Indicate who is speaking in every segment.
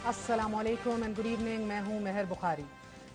Speaker 1: अस्सलाम वालेकुम and good evening. मैं हूं मेहर बुखारी।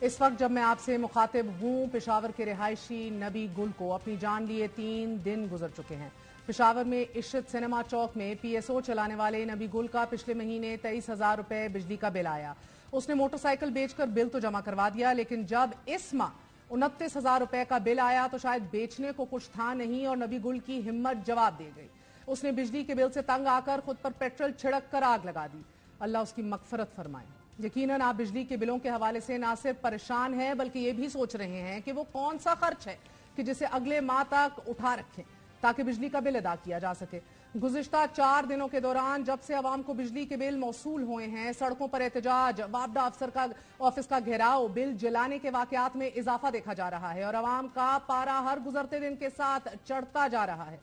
Speaker 1: इस वक्त जब मैं आपसे मुखातिब हूं, पेशावर के रिहायशी नबी गुल को अपनी जान लिए 3 दिन गुजर चुके हैं। पेशावर में इशरत सिनेमा चौक में PSO चलाने वाले नबी गुल का पिछले महीने 23,000 रुपए बिजली का बिल आया। उसने मोटरसाइकिल बेचकर बिल तो जमा करवा दिया, लेकिन जब इस माह 29,000 रुपए का बिल आया तो शायद बेचने को कुछ था नहीं और नबी गुल की हिम्मत जवाब दे गई। उसने बिजली के बिल से तंग आकर खुद पर पेट्रोल छिड़क कर आग लगा दी। अल्लाह उसकी मगफरत फरमाए। यकीनन आप बिजली के बिलों के हवाले से ना सिर्फ परेशान हैं बल्कि ये भी सोच रहे हैं कि वो कौन सा खर्च है कि जिसे अगले माह तक उठा रखें ताकि बिजली का बिल अदा किया जा सके। गुज़िश्ता 4 दिनों के दौरान जब से अवाम को बिजली के बिल मौसूल हुए हैं, सड़कों पर एहतजाज, वापडा अफसर का ऑफिस का घेराव, बिल जलाने के वाकयात में इजाफा देखा जा रहा है और अवाम का पारा हर गुजरते दिन के साथ चढ़ता जा रहा है।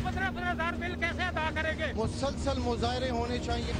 Speaker 2: 15,000 बिल कैसे अदा करेंगे?
Speaker 3: मुसलसल मुजाहरे होने चाहिए।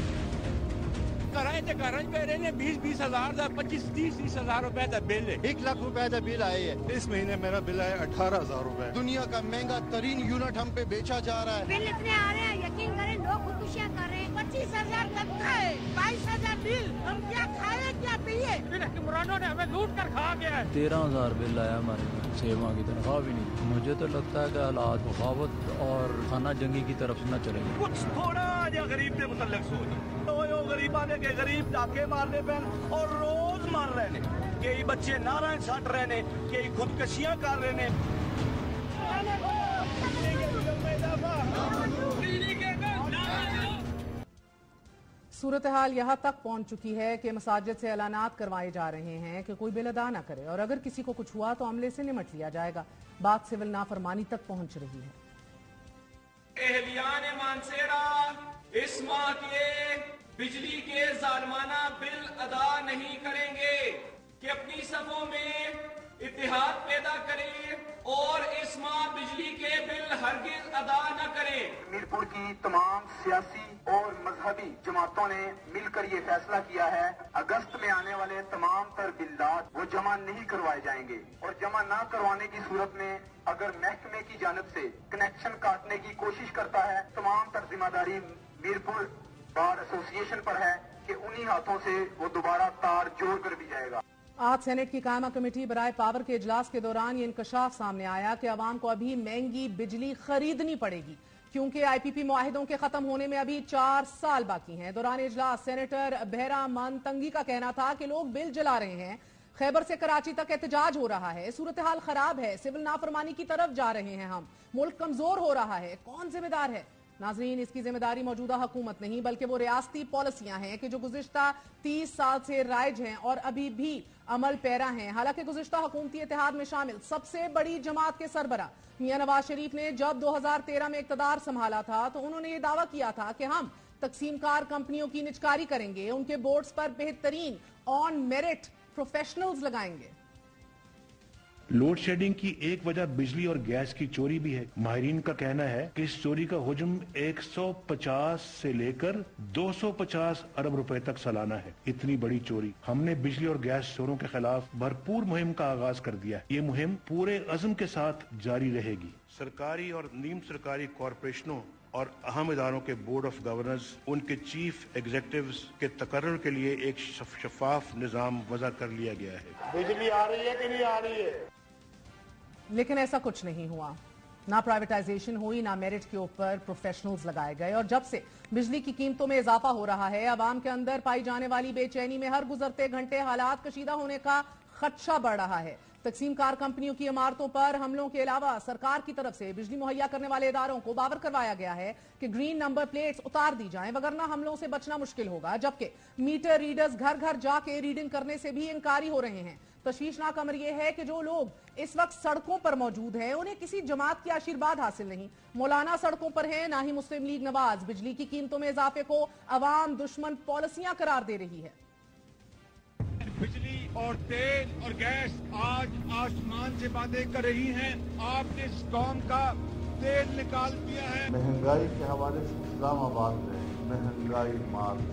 Speaker 2: घर पे रहने 20,000 का 25-30 हजार रुपए का बिल है।
Speaker 3: 1 लाख रुपए का बिल आए है। इस महीने मेरा बिल आया 18,000 रुपए। दुनिया का महंगा तरीन यूनिट हम पे बेचा जा रहा है।
Speaker 4: बिल इतने आ रहे हैं, यकीन करें लोग खुदकुशियाँ कर रहे हैं। 25,000 तनख्वाह है, 22,000 बिल, हम क्या खाए क्या पिए?
Speaker 2: हुक्मरानों ने हमें लूट कर खा गया है।
Speaker 5: 13,000 बिल आया हमारे 6 माह की तनख्वाह भी नहीं। मुझे तो लगता है कि हालात बगावत और खाना जंगी की तरफ न चलेंगे।
Speaker 2: कुछ थोड़ा या गरीब के मुतल्लिक सोच तो गरीब आने के गरीब डाके मारने पे और रोज मार रहे ने, कई बच्चे नारायण सट रहे ने, कई खुदकशियां कर रहे ने।
Speaker 1: सूरत हाल यहाँ तक पहुंच चुकी है कि मसाजिद से ऐलानात करवाए जा रहे हैं कि कोई बिल अदा न करे और अगर किसी को कुछ हुआ तो अमले से निमट लिया जाएगा। बात सिविल नाफरमानी तक पहुंच रही है।
Speaker 6: एहलियान मानसेरा इस माह के बिजली के जालमाना बिल अदा नहीं करेंगे कि अपनी सफों में इत्तेहाद पैदा करें और इस माह बिजली के बिल हरगिज अदा न करें।
Speaker 7: मीरपुर की तमाम सियासी और मजहबी जमातों ने मिलकर ये फैसला किया है, अगस्त में आने वाले तमाम तर बिल्लात वो जमा नहीं करवाए जाएंगे और जमा ना करवाने की सूरत में अगर महकमे की जानिब से कनेक्शन काटने की कोशिश करता है, तमाम तर जिम्मेदारी मीरपुर बार एसोसिएशन पर है कि उन्हीं हाथों से वो दोबारा तार जोड़ कर भी जाएगा।
Speaker 1: आज सेनेट की कायमा कमेटी बराए पावर के इजलास के दौरान ये इंकशाफ सामने आया कि अवाम को अभी महंगी बिजली खरीदनी पड़ेगी क्योंकि IPP मुआहिदों के खत्म होने में अभी 4 साल बाकी हैं। दौरान इजलास सेनेटर बहरामान तंगी का कहना था कि लोग बिल जला रहे हैं, खैबर से कराची तक एहतजाज हो रहा है, सूरत हाल खराब है, सिविल नाफरमानी की तरफ जा रहे हैं, हम मुल्क कमजोर हो रहा है। कौन जिम्मेदार है? नाजरीन, इसकी जिम्मेदारी मौजूदा हुकूमत नहीं बल्कि वो रियासती पॉलिसियां हैं कि जो गुज़िश्ता 30 साल से राइज हैं और अभी भी अमल पैरा हैं। हालांकि गुज़िश्ता हुकूमती इत्तेहाद में शामिल सबसे बड़ी जमात के सरबरा मियां नवाज शरीफ ने जब 2013 में इक़्तिदार संभाला था तो उन्होंने ये दावा किया था कि हम तकसीमकार कंपनियों की निजकारी करेंगे, उनके बोर्ड्स पर बेहतरीन ऑन मेरिट प्रोफेशनल्स लगाएंगे।
Speaker 8: लोड शेडिंग की एक वजह बिजली और गैस की चोरी भी है। माहिरीन का कहना है कि इस चोरी का हुजम 150 से लेकर 250 अरब रुपए तक सालाना है। इतनी बड़ी चोरी। हमने बिजली और गैस चोरों के खिलाफ भरपूर मुहिम का आगाज कर दिया है। ये मुहिम पूरे अज़म के साथ जारी रहेगी। सरकारी और नीम सरकारी कॉरपोरेशनों और अहम इदारों के बोर्ड ऑफ गवर्नर्स, उनके चीफ एग्जीक्यूटिव्स के तकर्रुर के लिए एक शफाफ निजाम वज़ा कर लिया गया है।
Speaker 3: बिजली आ रही है कि नहीं आ रही है?
Speaker 1: लेकिन ऐसा कुछ नहीं हुआ। ना प्राइवेटाइजेशन हुई, ना मेरिट के ऊपर प्रोफेशनल्स लगाए गए और जब से बिजली की कीमतों में इजाफा हो रहा है, आवाम के अंदर पाई जाने वाली बेचैनी में हर गुजरते घंटे हालात कशीदा होने का खदशा बढ़ रहा है। तकसीम कार कंपनियों की इमारतों पर हमलों के अलावा सरकार की तरफ से बिजली मुहैया करने वाले इदारों को बावर करवाया गया है कि ग्रीन नंबर प्लेट्स उतार दी जाएं, वगरना हमलों से बचना मुश्किल होगा। जबकि मीटर रीडर्स घर घर जाके रीडिंग करने से भी इनकारी हो रहे हैं। तशवीशनाक अमर यह है कि जो लोग इस वक्त सड़कों पर मौजूद हैं उन्हें किसी जमात की आशीर्वाद हासिल नहीं। मौलाना सड़कों पर है, ना ही मुस्लिम लीग नवाज। बिजली की कीमतों में इजाफे को अवाम दुश्मन पॉलिसियां करार दे रही है।
Speaker 2: बिजली और तेल और गैस आज आसमान से बातें कर रही हैं। आपने इस कौम का तेल निकाल दिया है।
Speaker 3: महंगाई के हवाले से इस्लामाबाद में महंगाई मार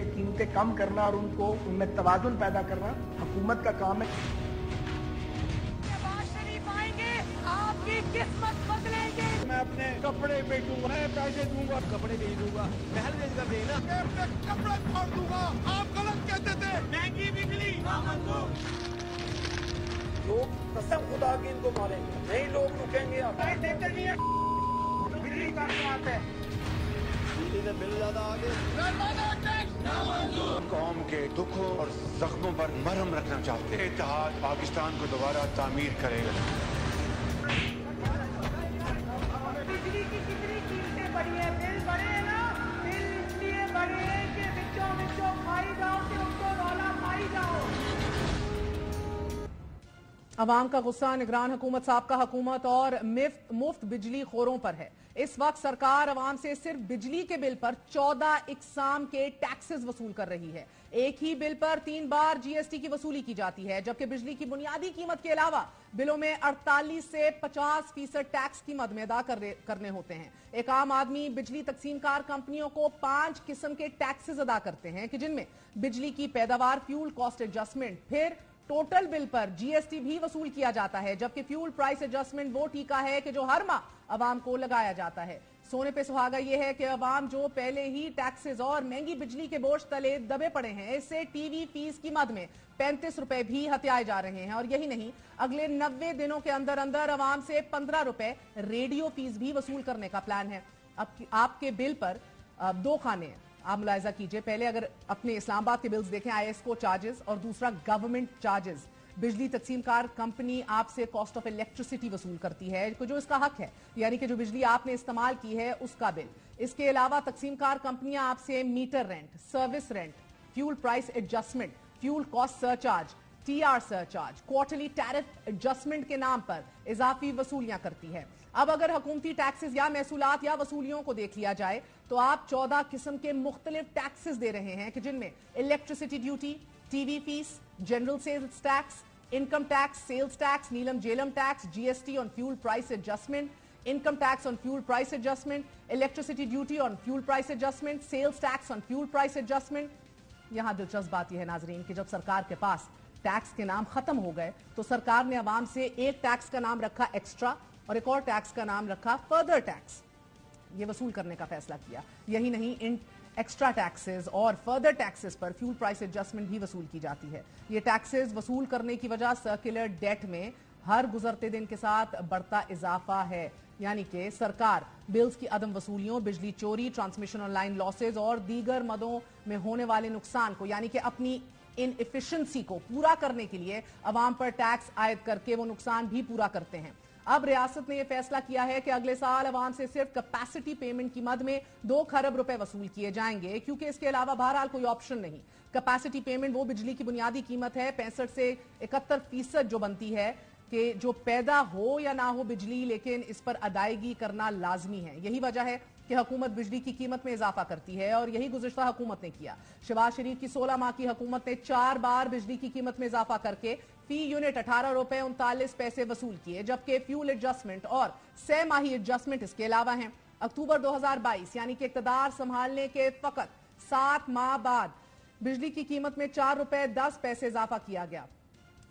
Speaker 9: कीमतें कम करना और उनमें तवाज़ुन पैदा करना हुकूमत का काम है।
Speaker 4: नवाज शरीफ आएंगे, आपकी किस्मत बदलेंगे।
Speaker 2: मैं अपने कपड़े बेचूंगा, मैं पैसे दूंगा, कपड़े बेच दूंगा, महल बेच कर देना, मैं अपने कपड़े फाड़ दूंगा। आप गलत कहते थे, महंगी बिजली नामंजूर। लोग कसम खुदा की इनको मारेंगे, नहीं लोग रुकेंगे। नहीं है, बिजली काटने आते हैं, बिजली का बिल ज्यादा आ गया।
Speaker 10: कौम के दुखों और जख्मों पर मरहम रखना चाहते हैं। इत्तेहाद पाकिस्तान को दोबारा तामीर करेगा।
Speaker 4: बिजली की कितनी कीमतें बढ़ी है, बिल बढ़े हैं ना, बिल इसलिए बढ़े हैं कि बिच्चों खाई जाओ कि उनको रौला पाई जाओ।
Speaker 1: अवाम का गुस्सा निगरान हुकूमत साबका हुकूमत और मुफ्त बिजली खोरों पर है। इस वक्त सरकार अवाम से सिर्फ बिजली के बिल पर 14 इकसाम के टैक्सेस वसूल कर रही है। एक ही बिल पर 3 बार जीएसटी की वसूली की जाती है, जबकि बिजली की बुनियादी कीमत के अलावा बिलों में 48 से 50% टैक्स की मद में अदा करने होते हैं। एक आम आदमी बिजली तकसीमकार कंपनियों को 5 किस्म के टैक्सेस अदा करते हैं कि जिनमें बिजली की पैदावार, फ्यूल कॉस्ट एडजस्टमेंट, फिर टोटल बिल पर जीएसटी भी वसूल किया जाता है, जबकि फ्यूल प्राइस एडजस्टमेंट वो टीका है कि जो हर माह अवाम को लगाया जाता है। सोने पे सुहागा यह है कि अवाम जो पहले ही टैक्सेस और महंगी बिजली के बोझ तले दबे पड़े हैं, इससे टीवी फीस की मद में 35 रुपए भी हत्याए जा रहे हैं। और यही नहीं, अगले 90 दिनों के अंदर अंदर अवाम से 15 रुपए रेडियो फीस भी वसूल करने का प्लान है। अब आपके बिल पर 2 खाने हैं, आप मुलायजा कीजिए। पहले अगर अपने इस्लामाबाद के बिल्स देखें, आईएसको चार्जेस, और दूसरा गवर्नमेंट चार्जेस। बिजली तकसीमकार कंपनी आपसे कॉस्ट ऑफ इलेक्ट्रिसिटी वसूल करती है, जो इसका हक है, यानी कि जो बिजली आपने इस्तेमाल की है उसका बिल। इसके अलावा तकसीमकार कंपनियां आपसे meter rent, service rent, fuel price adjustment, fuel cost surcharge, TR surcharge, quarterly tariff adjustment के नाम पर इजाफी वसूलियां करती है। अब अगर हुकूमती टैक्सेस या महसूलात या वसूलियों को देख लिया जाए तो आप 14 किस्म के मुख्तलिफ टैक्सेस दे रहे हैं कि जिनमें electricity duty, TV fees, general sales tax, income tax, sales tax, Neelum Jhelum tax, GST on fuel price adjustment, income tax on fuel price adjustment, electricity duty on fuel price adjustment, sales tax on fuel price adjustment. यहां दिलचस्प बात यह है नाजरीन कि जब सरकार के पास टैक्स के नाम खत्म हो गए तो सरकार ने अवाम से एक टैक्स का नाम रखा एक्स्ट्रा और एक और टैक्स का नाम रखा फर्दर टैक्स, ये वसूल करने का फैसला किया। यही नहीं, इन एक्स्ट्रा टैक्सेस और फर्दर टैक्सेस पर फ्यूल प्राइस एडजस्टमेंट भी वसूल की जाती है। ये टैक्सेस वसूल करने की वजह सर्कुलर डेट में हर गुजरते दिन के साथ बढ़ता इजाफा है, यानी कि सरकार बिल्स की अदम वसूलियों, बिजली चोरी, ट्रांसमिशन ऑन लाइन लॉसेज और दीगर मदों में होने वाले नुकसान को, यानी कि अपनी इन एफिशिएंसी को पूरा करने के लिए अवाम पर टैक्स आयद करके वो नुकसान भी पूरा करते हैं। अब रियासत ने यह फैसला किया है कि अगले साल अवाम से सिर्फ कैपेसिटी पेमेंट की मद में 2 खरब रुपए वसूल किए जाएंगे, क्योंकि इसके अलावा बहरहाल कोई ऑप्शन नहीं। कैपेसिटी पेमेंट वो बिजली की बुनियादी कीमत है, 65 से 71% जो बनती है कि जो पैदा हो या ना हो बिजली, लेकिन इस पर अदायगी करना लाजमी है। यही वजह है कि हुकूमत बिजली की कीमत में इजाफा करती है और यही गुज़िश्ता हुकूमत ने किया। शहबाज शरीफ की 16 माह की हुकूमत ने 4 बार बिजली की कीमत में इजाफा करके फी यूनिट 18 रुपए 39 पैसे वसूल किए, जबकि फ्यूल एडजस्टमेंट और 6 माही एडजस्टमेंट इसके अलावा हैं। अक्टूबर 2022 यानी कि इक़्तिदार संभालने के फकत 7 माह बाद बिजली की कीमत में 4 रुपए 10 पैसे इजाफा किया गया।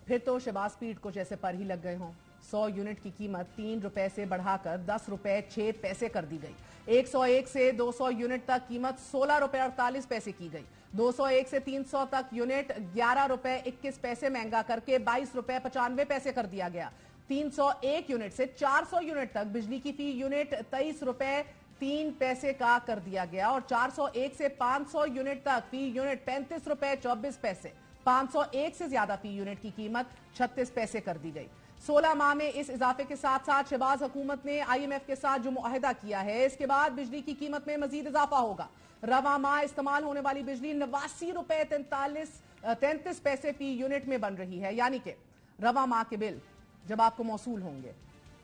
Speaker 1: फिर तो शहबाज पीठ को जैसे पर ही लग गए हों। 100 यूनिट की कीमत 3 रुपए से बढ़ाकर 10 रुपए 6 पैसे कर दी गई। 101 से 200 यूनिट तक कीमत 16 रुपए 48 पैसे की गई। 201 से 300 तक यूनिट 11 रुपए 21 पैसे महंगा करके 22 रुपए 95 पैसे कर दिया गया। 301 यूनिट से 400 यूनिट तक बिजली की फी यूनिट 23 रुपए 3 पैसे का कर दिया गया और 401 से 500 यूनिट तक फी यूनिट 35 रुपए 24 पैसे, 501 से ज्यादा फी यूनिट की कीमत 36 पैसे कर दी गई। 16 माह में इस इजाफे के साथ साथ शहबाज हुकूमत ने IMF के साथ जो मुआहिदा किया है, इसके बाद बिजली की कीमत में मजीद इजाफा होगा। रवा माह इस्तेमाल होने वाली बिजली 89 रुपए 33 पैसे फी यूनिट में बन रही है, यानी कि रवा माह के बिल जब आपको मौसूल होंगे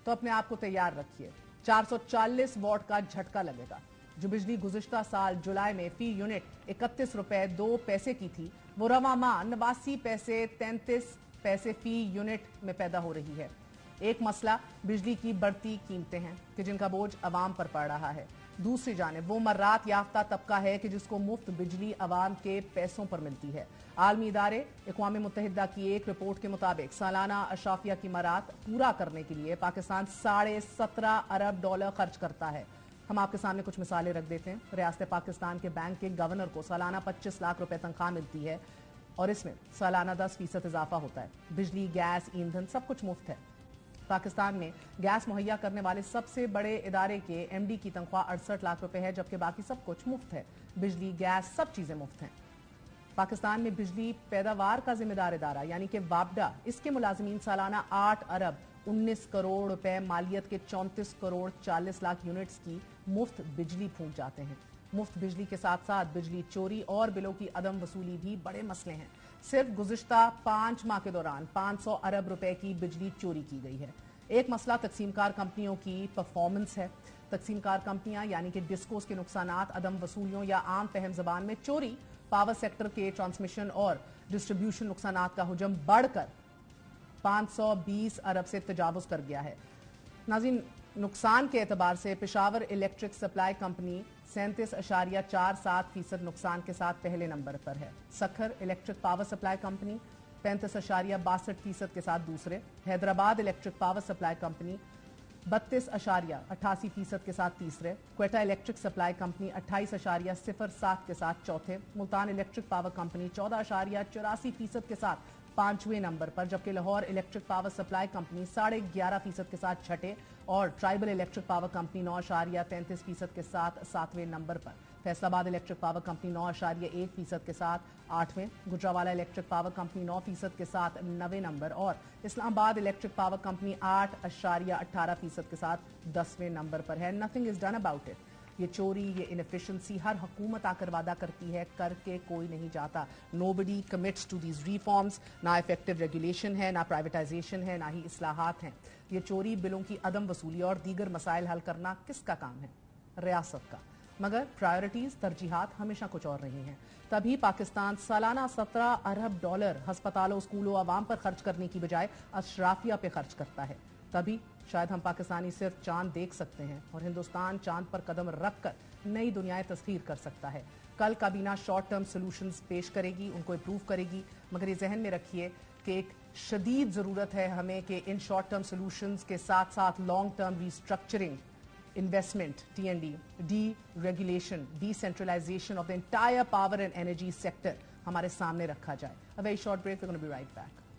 Speaker 1: तो अपने आप को तैयार रखिए, 440 वॉट का झटका लगेगा। जो बिजली गुज़िश्ता साल जुलाई में फी यूनिट 31 रुपए 2 पैसे की थी, वो रवा माह 89 पैसे 33 पैसे फी यूनिट में पैदा हो रही है। ایک مسئلہ بجلی کی بڑھتی قیمتیں ہیں کہ جن کا بوجھ عوام پر پڑ رہا ہے، دوسری جانب وہ مرات یافتہ طبقہ ہے کہ جس کو مفت بجلی عوام کے پیسوں پر ملتی ہے۔ عالمی ادارے اقوام متحدہ کی ایک رپورٹ کے مطابق سالانہ اشرافیہ کی مرات پورا کرنے کے لیے پاکستان $17.5 ارب خرچ کرتا ہے۔ ہم آپ کے سامنے کچھ مثالیں رکھ دیتے ہیں۔ ریاست پاکستان کے بینک کے گورنر کو سالانہ 25 لاکھ روپے تنخواہ ملتی ہے اور اس میں سالانہ 10% اضافہ ہوتا ہے۔ بجلی، گیس، ایندھن سب کچھ مفت ہے۔ پاکستان میں گیس مہیا کرنے والے سب سے بڑے ادارے کے ایم ڈی کی تنخواہ 68 لاکھ روپے ہے، جبکہ باقی سب کچھ مفت ہے۔ بجلی، گیس سب چیزیں مفت ہیں۔ پاکستان میں بجلی پیداوار کا ذمہ دار ادارہ یعنی کہ وابڈا، اس کے ملازمین سالانہ 8 ارب 19 کروڑ روپے مالیت کے 34 کروڑ 40 لاکھ یونٹس کی مفت بجلی پھونک جاتے ہیں۔ مفت بجلی کے ساتھ ساتھ بجلی چوری اور بلوں کی عدم وصولی بھی بڑے مسئلے ہیں۔ صرف گزشتہ 5 ماہ کے دوران 500 ارب روپے کی بجلی چوری کی گئی ہے۔ ایک مسئلہ تقسیم کار کمپنیوں کی پرفارمنس ہے۔ تقسیم کار کمپنیاں یعنی کہ ڈسکوز کے نقصانات، عدم وصولیوں یا عام فہم زبان میں چوری، پاور سیکٹر کے ٹرانسمیشن اور ڈسٹریبیوشن نقصانات کا حجم بڑھ کر 520 ارب سے تجاوز کر گیا ہے۔ ناظرین، نقصان کے اعتبار سے پشاور الیکٹرک سپلائی کمپنی 37.47% نقصان کے ساتھ پہلے نمبر پر ہے۔ Sukkur electric power supply company 35.62% کے ساتھ دوسرے، Hyderabad electric power supply company 32.88% کے ساتھ تیسرے، کوئٹہ الیکٹرک سپلائی کمپنی 28.07% کے ساتھ چوتھے، ملتان الیکٹرک پاور کمپنی 14.84% کے ساتھ 5ویں نمبر پر، جبکہ Lahore electric power supply company 11.5% کے ساتھ چھٹے اور ٹرائبل الیکٹرک پاور کمپنی 9.33% کے ساتھ 7ویں نمبر پر، فیصل آباد الیکٹرک پاور کمپنی 9.1% کے ساتھ 8ویں، گجرانوالہ الیکٹرک پاور کمپنی 9% کے ساتھ 9ویں نمبر اور اسلام آباد الیکٹرک پاور کمپنی 8.18% کے ساتھ 10ویں نمبر پر ہے۔ Nothing is done about it. یہ چوری، یہ انیفیشنسی ہر حکومت آ کر وعدہ کرتی ہے، کر کے کوئی نہیں جاتا۔ Nobody commits to these reforms. نہ ایفیکٹو ریگولیشن ہے، نہ پرائیویٹائزیشن ہے، نہ ہی اصلاحات ہیں۔ یہ چوری، بلوں کی عدم وصولی اور دیگر مسائل حل کرنا کس کا کام ہے؟ ریاست کا۔ مگر پرائیورٹیز، ترجیحات ہمیشہ کچھ اور رہی ہیں۔ تبھی پاکستان سالانہ $17 ارب ہسپتالوں، اسکولوں، عوام پر خرچ کرنے کی بجائے اشرافیہ پہ خرچ کرتا ہے۔ تبھی شاید ہم پاکستانی صرف چاند دیکھ سکتے ہیں اور ہندوستان چاند پر قدم رکھ کر نئی دنیا تسخیر کر سکتا ہے۔ کل کابینہ شارٹ ٹرم سلوشنز پیش کرے گی، ان کو امپروو کرے گی، مگر یہ ذہن میں رکھیے کہ ایک شدید ضرورت ہے ہمیں کہ ان شارٹ ٹرم سلوشنز کے ساتھ ساتھ long term restructuring, investment, T D regulation, D centralization of the entire power and energy sector ہمارے سامنے رکھا جائے۔ A very short break, we're going to be right back.